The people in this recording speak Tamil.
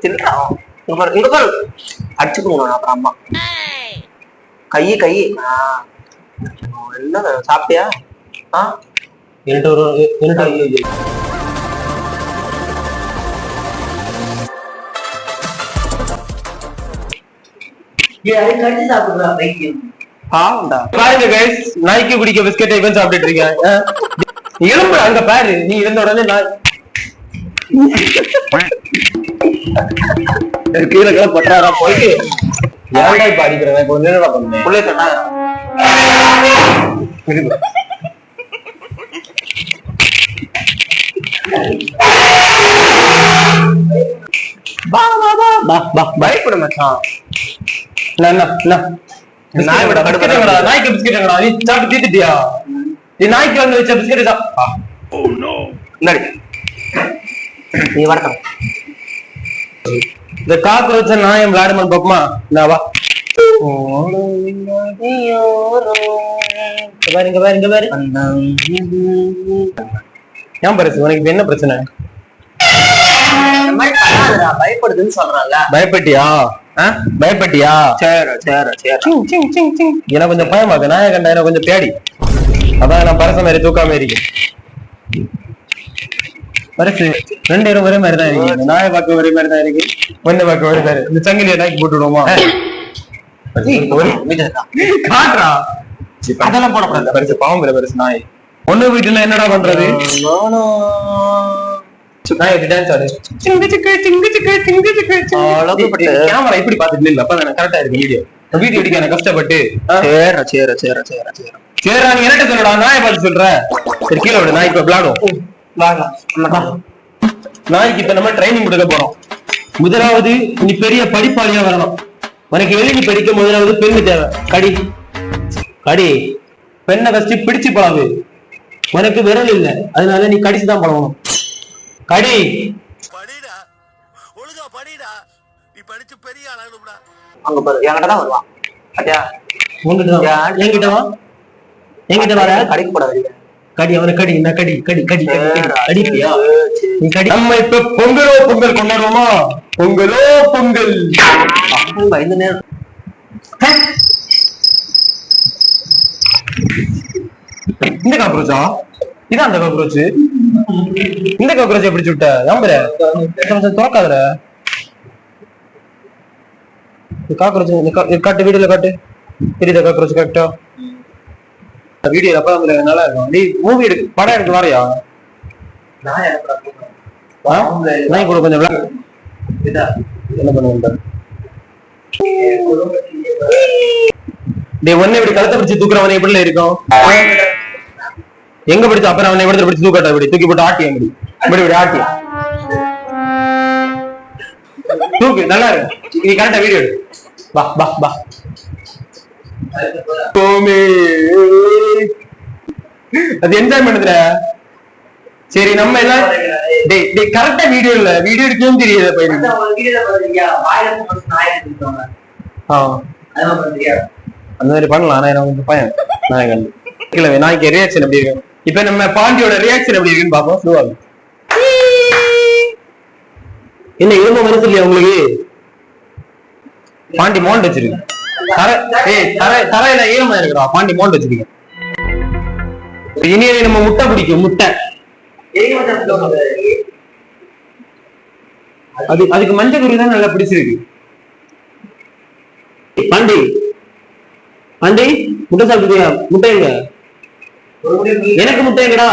தின்றான். இங்க பாரு அடிச்சுக்கணும் அப்புறம் அம்மா கை என்ன சாப்பிட்டியா? நாய்க்கு குடிக்க பிஸ்கெட் இவன் சாப்பிட்டு இருக்கேன். எலும்பு அங்க பாரு, நீ இருந்த உடனே நாய் கீழே பற்றாரா போயிட்டு ஏன்டா இப்ப அடிக்கிறேன் கொஞ்சம் என்னடா பண்ணேன் புள்ளைய சொன்னா பயப்பட மாட்டான். நாய்க்கு பிஸ்கெட் நீ சாப்பிட்டு தீத்துட்டியா? நீ நாய்க்கு வந்து வச்ச பிஸ்கெட் நீ வணக்கம். இந்த காக்ரோச்ச நாயம் விளையாடுமா பாப்பமா? வா பாருங்க பாருங்க பாரு. ஏன் பரிசு உனக்கு என்ன பிரச்சனை? பயப்படுதுன்னு சொல்றான்ல. பயப்பட்டியா? பயப்பட்டியா? எனக்கு கொஞ்சம் பயமாக்கு நாய கண்டா எனக்கு கொஞ்சம் பேடி. அதான் நான் பரச மாதிரி தூக்காம இருக்கேன். பரிசு 2 பேரும் ஒரே மாதிரி தான் இருக்கு. நாய பார்க்க ஒரே மாதிரி தான் இருக்கு, ஒன்ன பார்க்க ஒரே மாதிரி. இந்த சங்கிலியை நாய்க்கு போட்டு விடுவோமா? காட்டுறா அதெல்லாம் போடக்கூடாது. பரிசு பாவம் பரிசு நாய் ஒண்ணு வீட்டுல என்னடா பண்றது? கேமரா இப்படி பாத்துட்டு இல்ல அப்ப கரெக்டா இருக்கு. வீடியோ எடுக்க எனக்கு கஷ்டப்பட்டு சேரா நீ என்ன சொல்லடா? நாயை பார்த்து சொல்ற. சரி கீழே விடு, நாய் இப்ப விளையாடும். நாய்க்கு இப்ப நம்ம ட்ரைனிங் கொடுக்க போறோம். முதலாவது நீ பெரிய படிப்பாளியா வரணும். உனக்கு எழுதி படிக்க முதலாவது பெண்ணு தேவை. கடி பெண்ணை கஷ்டி பிடிச்சு பழகு. உனக்கு விரல் இல்ல, அதனால நீ கடிச்சுதான் பழகணும். கடி அங்க பாரு என்கிட்டதான் வருவான். என்கிட்ட வர கடிக்கப்படாது. கடி அவனை கடி நான் கடி கடி கடி அடிப்பியா? நீ கடி. நம்ம இப்ப பொங்கலோ பொங்கல் கொண்டாடுவோமா? பொங்கலோ பொங்கல். இந்த நேரம் இந்த காக்ரோச்சா? இதான் அந்த காக்ரோச். இந்த காக்ரோச் எப்படி சுட்ட? நம்புற தோக்காதுற காக்ரோச். காட்டு வீடியோல காட்டு. தெரியுதா காக்ரோச் கரெக்டா? வீடியோ அப்ப நல்லா இருக்கும். நீ மூவி எடுக்க படம் எடுக்க வரையா? நாய் கூட கொஞ்சம் என்ன பண்ணுவேன் ஒன்னே இப்படி கழுத்தை பிடிச்சு தூக்குறவனே எப்படில இருக்கும்? எங்க பிடிச்ச அப்புறம் அவனை எப்படி பிடிச்சு தூக்கட்டா? இப்படி தூக்கி போட்டு ஆட்டி இப்படி ஆட்டி தூக்கு. நல்லா இருக்கு. நீ கரெக்டா வீடியோ எடு. பா பா பா அது என்ஜாய் பண்ணுதுற. சரி நம்ம எல்லாம் கரெக்டா வீடியோ இல்ல வீடியோ எடுக்கவும் தெரியாது. அந்த மாதிரி பண்ணலாம். ஆனா எனக்கு கொஞ்சம் பயம் நாயகன் நாய்க்கு ரியாக்ஷன் எப்படி இருக்கு? இப்ப நம்ம பாண்டியோட ரியாக்ஷன் எப்படி இருக்குன்னு பாப்போம். என்ன இரும்ப மனசு இல்லையா உங்களுக்கு? பாண்டி மோண்ட் வச்சிருக்கு. தரையில ஈரமா இருக்கிறா. பாண்டி மோண்ட் வச்சிருக்கேன். இனியே நம்ம முட்டை பிடிக்கும். முட்டை அதுக்கு மஞ்சள் குறி தான் நல்லா பிடிச்சிருக்கு. பாண்டி பாண்டி முட்டை சாப்பிட்டுக்கியா? முட்டை எங்க? எனக்கு முட்டை எங்கடா?